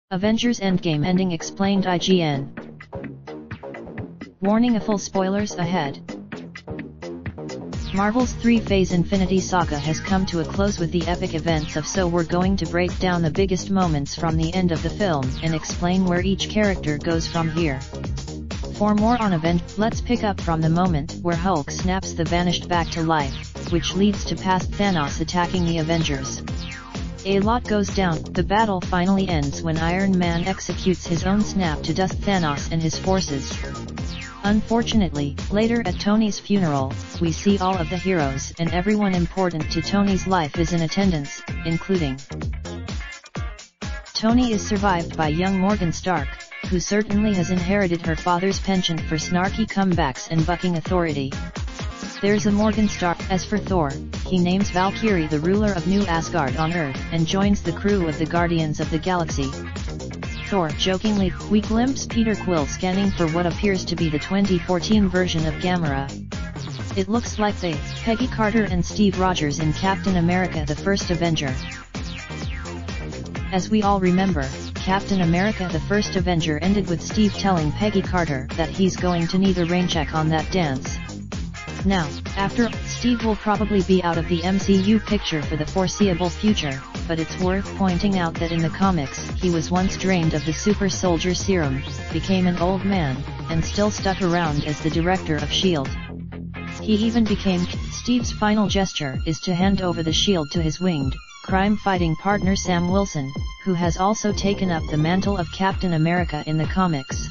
Avengers Endgame ending explained IGN. Warning: a full spoilers ahead. Marvel's three-phase Infinity Saga has come to a close with the epic events of So we're going to break down the biggest moments from the end of the film and explain where each character goes from here. For more on Avengers, let's pick up from the moment where Hulk snaps the Vanished back to life, which leads to past Thanos attacking the Avengers. A lot goes down. The battle finally ends when Iron Man executes his own snap to dust Thanos and his forces. Unfortunately, later at Tony's funeral, we see all of the heroes and everyone important to Tony's life is in attendance, including Tony is survived by young Morgan Stark, who certainly has inherited her father's penchant for snarky comebacks and bucking authority. There's a Morgan Stark. As for Thor, he names Valkyrie the ruler of New Asgard on Earth and joins the crew of the Guardians of the Galaxy. Thor jokingly, we glimpse Peter Quill scanning for what appears to be the 2014 version of Gamora. It looks like they, Peggy Carter and Steve Rogers in Captain America: The First Avenger. As we all remember, Captain America: The First Avenger ended with Steve telling Peggy Carter that he's going to need a rain check on that dance. Now, after Steve will probably be out of the MCU picture for the foreseeable future, but it's worth pointing out that in the comics he was once drained of the super soldier serum, became an old man, and still stuck around as the director of S.H.I.E.L.D. He even became Steve's final gesture is to hand over the shield to his winged, crime-fighting partner Sam Wilson, who has also taken up the mantle of Captain America in the comics.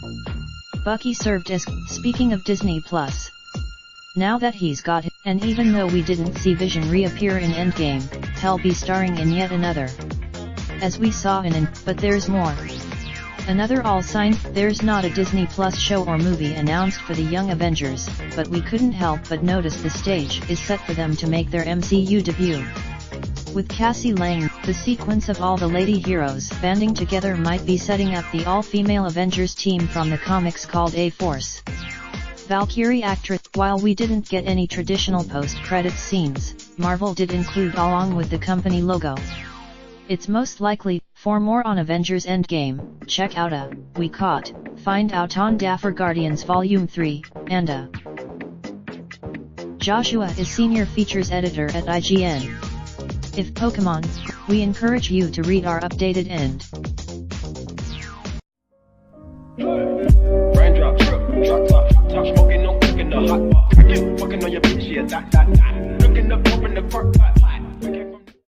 Bucky served as, speaking of Disney+. Now that he's got it, and even though we didn't see Vision reappear in Endgame, he'll be starring in yet another. As we saw in but there's more. Another all sign, there's not a Disney Plus show or movie announced for the Young Avengers, but we couldn't help but notice the stage is set for them to make their MCU debut. With Cassie Lang, the sequence of all the lady heroes banding together might be setting up the all-female Avengers team from the comics called A-Force. Valkyrie actress. While we didn't get any traditional post-credits scenes, Marvel did include along with the company logo. It's most likely. For more on Avengers Endgame, check out We Caught, Find Out on Dapper Guardians Volume 3, and Joshua is Senior Features Editor at IGN. If Pokemon, we encourage you to read our updated end. Raindrop, drop top, smoking, no cooking the hot pot. Cracking, fucking on your bitch, yeah, that. Looking up, open the park,